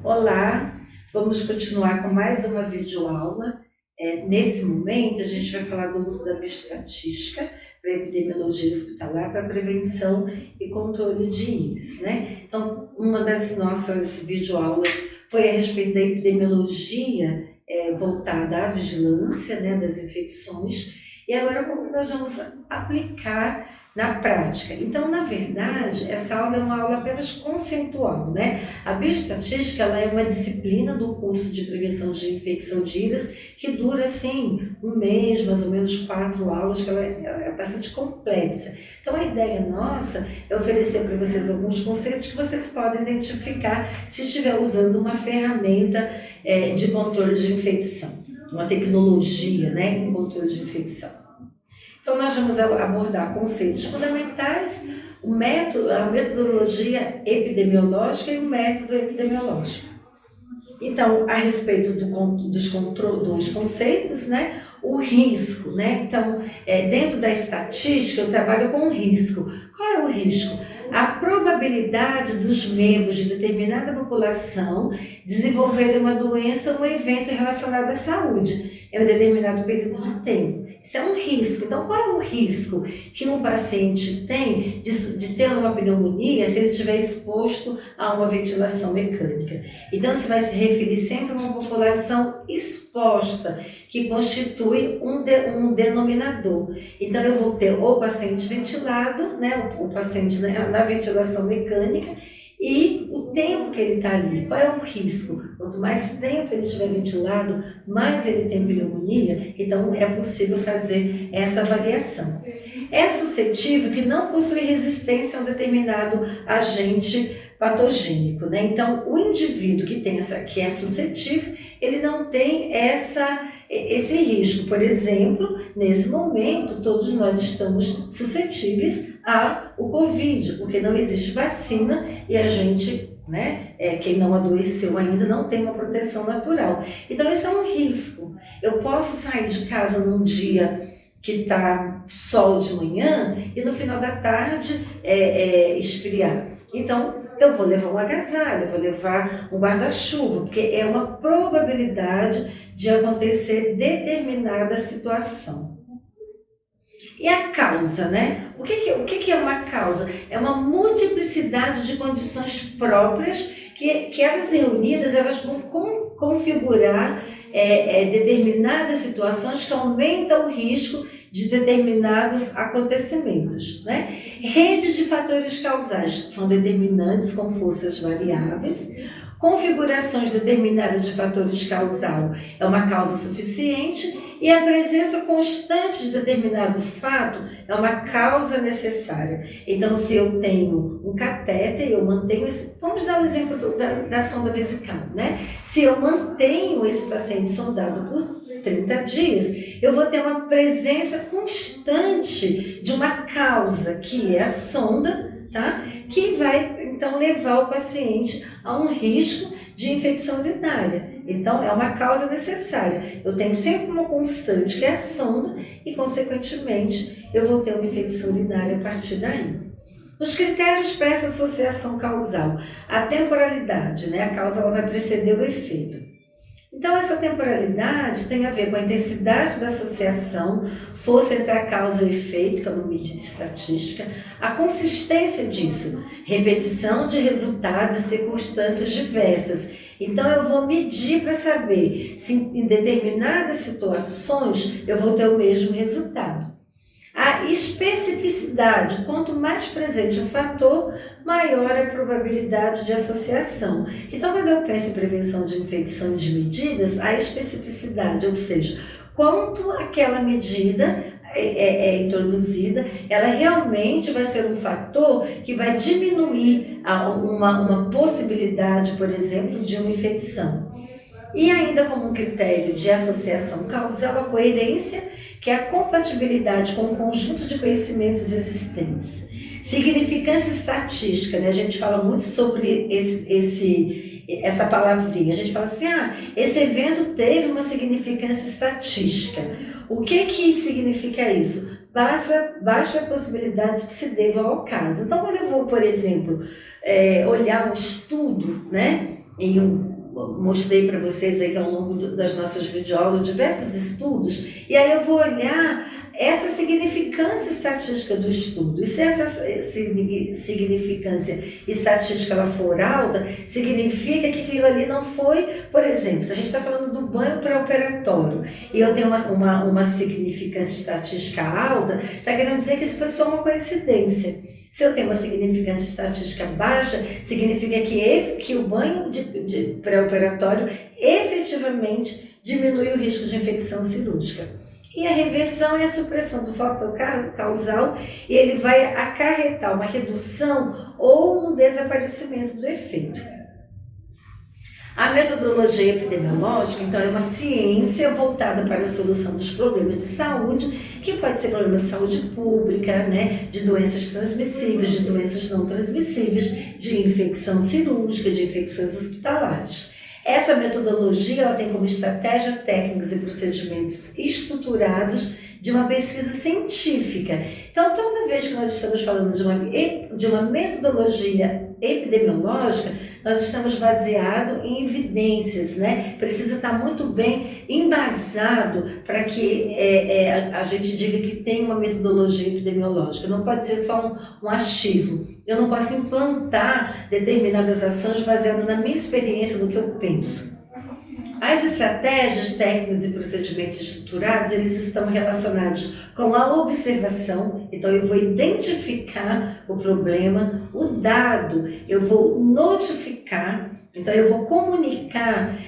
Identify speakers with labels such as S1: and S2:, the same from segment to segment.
S1: Olá, vamos continuar com mais uma videoaula. Nesse momento, a gente vai falar do uso da bioestatística para epidemiologia hospitalar para prevenção e controle de íris, né? Então, uma das nossas videoaulas foi a respeito da epidemiologia voltada à vigilância, né, das infecções, e agora como que nós vamos aplicar na prática. Então, na verdade, essa aula é uma aula apenas conceitual, né? A bioestatística, ela é uma disciplina do curso de prevenção de infecção de íris que dura, assim, um mês, mais ou menos 4 aulas, que ela é bastante complexa. Então, a ideia nossa é oferecer para vocês alguns conceitos que vocês podem identificar se estiver usando uma ferramenta de controle de infecção, uma tecnologia, né, em controle de infecção. Então, nós vamos abordar conceitos fundamentais, a metodologia epidemiológica e o método epidemiológico. Então, a respeito dos conceitos, né? O risco, né? Então, dentro da estatística, eu trabalho com o risco. Qual é o risco? A probabilidade dos membros de determinada população desenvolverem uma doença ou um evento relacionado à saúde em um determinado período de tempo. Isso é um risco. Então, qual é o risco que um paciente tem de ter uma pneumonia se ele estiver exposto a uma ventilação mecânica? Então, se vai se referir sempre a uma população exposta, que constitui um denominador. Então, eu vou ter o paciente ventilado, né, o paciente na ventilação mecânica, e o tempo que ele está ali. Qual é o risco? Quanto mais tempo ele estiver ventilado, mais ele tem pneumonia, então é possível fazer essa avaliação. É suscetível que não possui resistência a um determinado agente patogênico, né? Então, o indivíduo que é suscetível, ele não tem esse risco. Por exemplo, nesse momento, todos nós estamos suscetíveis ao Covid, porque não existe vacina e a gente, né, quem não adoeceu ainda não tem uma proteção natural. Então, esse é um risco. Eu posso sair de casa num dia que está sol de manhã e no final da tarde esfriar. Então, eu vou levar um agasalho, eu vou levar um guarda-chuva, porque é uma probabilidade de acontecer determinada situação. E a causa, né? O que é uma causa? É uma multiplicidade de condições próprias que elas reunidas, elas vão configurar determinadas situações que aumentam o risco de determinados acontecimentos, né? Rede de fatores causais são determinantes com forças variáveis. Configurações determinadas de fatores causal é uma causa suficiente e a presença constante de determinado fato é uma causa necessária. Então, se eu tenho um catéter, eu mantenho esse... Vamos dar o exemplo da sonda vesical, né? Se eu mantenho esse paciente sondado por 30 dias, eu vou ter uma presença constante de uma causa, que é a sonda, tá? Que vai, então, levar o paciente a um risco de infecção urinária. Então, é uma causa necessária. Eu tenho sempre uma constante, que é a sonda, e, consequentemente, eu vou ter uma infecção urinária a partir daí. Os critérios para essa associação causal, a temporalidade, né? A causa ela vai preceder o efeito. Então, essa temporalidade tem a ver com a intensidade da associação, força entre a causa e o efeito, que é uma medida estatística, a consistência disso, repetição de resultados e circunstâncias diversas. Então, eu vou medir para saber se em determinadas situações eu vou ter o mesmo resultado. A especificidade, quanto mais presente o fator, maior é a probabilidade de associação. Então, quando eu penso em prevenção de infecção de medidas, a especificidade, ou seja, quanto aquela medida introduzida, ela realmente vai ser um fator que vai diminuir uma possibilidade, por exemplo, de uma infecção. E ainda como um critério de associação causal, a coerência, que é a compatibilidade com o conjunto de conhecimentos existentes. Significância estatística, né? A gente fala muito sobre essa palavrinha. A gente fala assim, esse evento teve uma significância estatística. O que significa isso? Baixa a possibilidade que se deva ao caso. Então, quando eu vou, por exemplo, olhar um estudo, né? mostrei para vocês aí que ao longo das nossas videoaulas, diversos estudos, e aí eu vou olhar essa significância estatística do estudo. E se essa significância estatística ela for alta, significa que aquilo ali não foi, por exemplo, se a gente está falando do banho pré-operatório e eu tenho uma significância estatística alta, está querendo dizer que isso foi só uma coincidência. Se eu tenho uma significância estatística baixa, significa que o banho de pré-operatório efetivamente diminui o risco de infecção cirúrgica. E a reversão é a supressão do fator causal e ele vai acarretar uma redução ou um desaparecimento do efeito. A metodologia epidemiológica, então, é uma ciência voltada para a solução dos problemas de saúde, que pode ser problema de saúde pública, né, de doenças transmissíveis, de doenças não transmissíveis, de infecção cirúrgica, de infecções hospitalares. Essa metodologia ela tem como estratégia técnicas e procedimentos estruturados de uma pesquisa científica. Então, toda vez que nós estamos falando de uma metodologia epidemiológica, nós estamos baseados em evidências, né? Precisa estar muito bem embasado para que a gente diga que tem uma metodologia epidemiológica. Não pode ser só um achismo. Eu não posso implantar determinadas ações baseadas na minha experiência, no que eu penso. As estratégias, técnicas e procedimentos estruturados, eles estão relacionados com a observação, então eu vou identificar o problema, o dado, eu vou notificar, então eu vou comunicar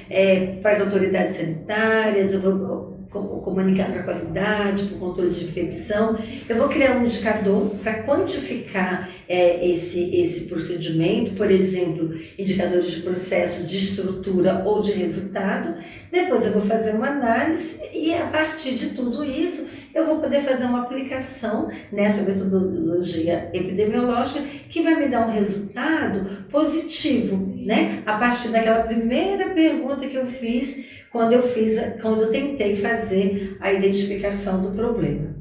S1: para as autoridades sanitárias, eu vou comunicar para a qualidade, para o controle de infecção. Eu vou criar um indicador para quantificar esse procedimento, por exemplo, indicadores de processo, de estrutura ou de resultado. Depois eu vou fazer uma análise e, a partir de tudo isso, eu vou poder fazer uma aplicação nessa metodologia epidemiológica que vai me dar um resultado positivo, né? A partir daquela primeira pergunta que eu fiz quando eu tentei fazer a identificação do problema.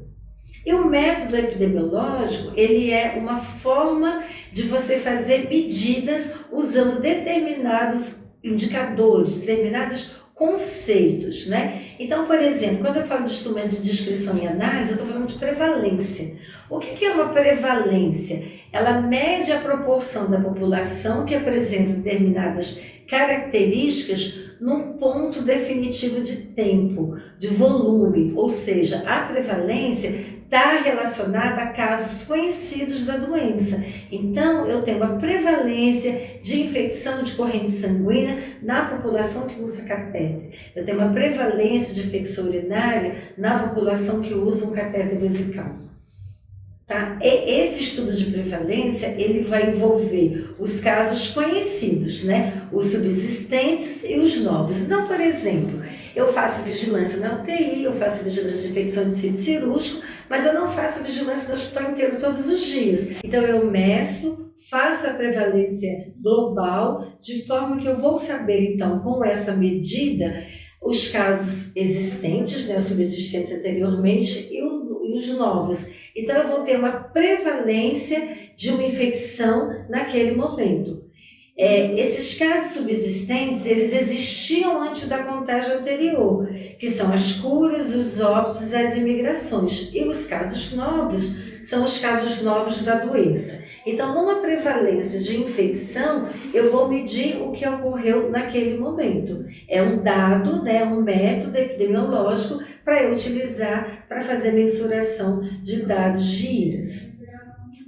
S1: E o método epidemiológico, ele é uma forma de você fazer medidas usando determinados indicadores, determinados conceitos, né? Então, por exemplo, quando eu falo de instrumento de descrição e análise, eu estou falando de prevalência. O que é uma prevalência? Ela mede a proporção da população que apresenta determinadas características num ponto definitivo de tempo, de volume, ou seja, a prevalência está relacionada a casos conhecidos da doença. Então, eu tenho uma prevalência de infecção de corrente sanguínea na população que usa catéter. Eu tenho uma prevalência de infecção urinária na população que usa um catéter vesical. Tá? Esse estudo de prevalência, ele vai envolver os casos conhecidos, né? Os subsistentes e os novos. Então, por exemplo, eu faço vigilância na UTI, eu faço vigilância de infecção de sítio cirúrgico, mas eu não faço vigilância no hospital inteiro todos os dias. Então, eu meço, faço a prevalência global, de forma que eu vou saber, então, com essa medida, os casos existentes, né, subsistentes anteriormente, e os novos. Então, eu vou ter uma prevalência de uma infecção naquele momento. Esses casos subsistentes, eles existiam antes da contagem anterior, que são as curas, os óbitos e as imigrações. E os casos novos são os casos novos da doença. Então, numa prevalência de infecção, eu vou medir o que ocorreu naquele momento. É um dado, né, um método epidemiológico para eu utilizar para fazer mensuração de dados de IRAS.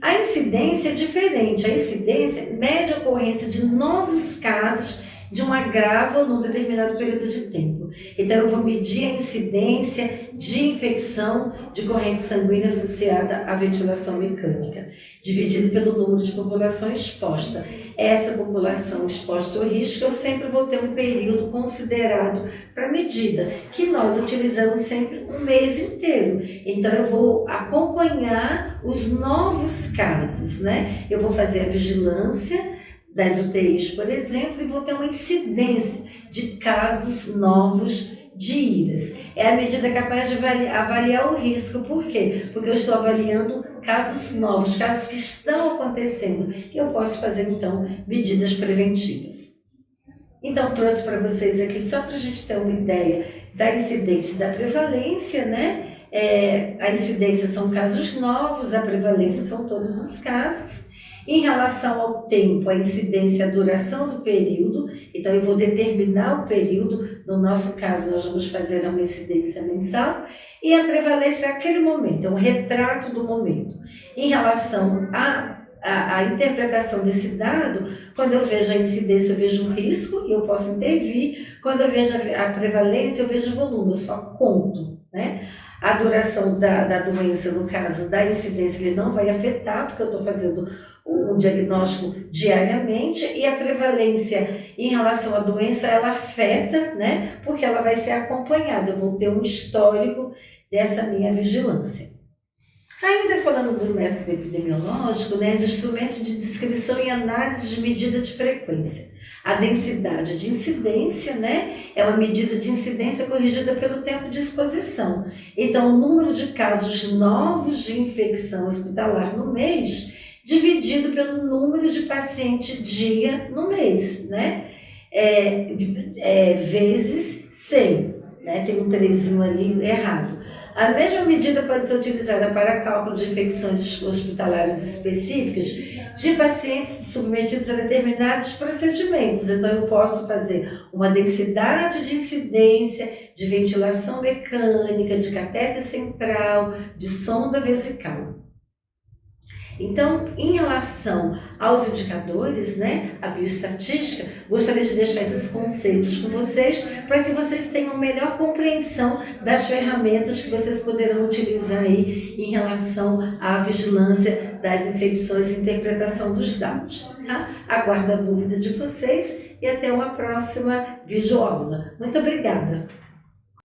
S1: A incidência é diferente. A incidência mede a ocorrência de novos casos de um agravo num determinado período de tempo. Então, eu vou medir a incidência de infecção de corrente sanguínea associada à ventilação mecânica, dividido pelo número de população exposta. Essa população exposta ao risco, eu sempre vou ter um período considerado para medida, que nós utilizamos sempre um mês inteiro. Então, eu vou acompanhar os novos casos, né? Eu vou fazer a vigilância das UTIs, por exemplo, e vou ter uma incidência de casos novos de IRAS. É a medida capaz de avaliar o risco. Por quê? Porque eu estou avaliando casos novos, casos que estão acontecendo. E eu posso fazer, então, medidas preventivas. Então, trouxe para vocês aqui só para a gente ter uma ideia da incidência e da prevalência, né? A incidência são casos novos, a prevalência são todos os casos. Em relação ao tempo, a incidência, a duração do período, então eu vou determinar o período, no nosso caso nós vamos fazer uma incidência mensal, e a prevalência é aquele momento, é um retrato do momento. Em relação à interpretação desse dado, quando eu vejo a incidência, eu vejo o risco e eu posso intervir. Quando eu vejo a prevalência, eu vejo o volume, eu só conto, né? A duração da doença, no caso da incidência, ele não vai afetar, porque eu estou fazendo um diagnóstico diariamente, e a prevalência em relação à doença, ela afeta, né? Porque ela vai ser acompanhada, eu vou ter um histórico dessa minha vigilância. Ainda falando do método epidemiológico, né, os instrumentos de descrição e análise de medida de frequência. A densidade de incidência, né, é uma medida de incidência corrigida pelo tempo de exposição. Então, o número de casos novos de infecção hospitalar no mês, dividido pelo número de paciente dia no mês, né, vezes 100, né, tem um trezinho ali errado. A mesma medida pode ser utilizada para cálculo de infecções hospitalares específicas de pacientes submetidos a determinados procedimentos. Então, eu posso fazer uma densidade de incidência de ventilação mecânica, de catéter central, de sonda vesical. Então, em relação aos indicadores, né, a bioestatística, gostaria de deixar esses conceitos com vocês para que vocês tenham melhor compreensão das ferramentas que vocês poderão utilizar aí em relação à vigilância das infecções e interpretação dos dados. Tá? Aguardo a dúvida de vocês e até uma próxima videoaula. Muito obrigada!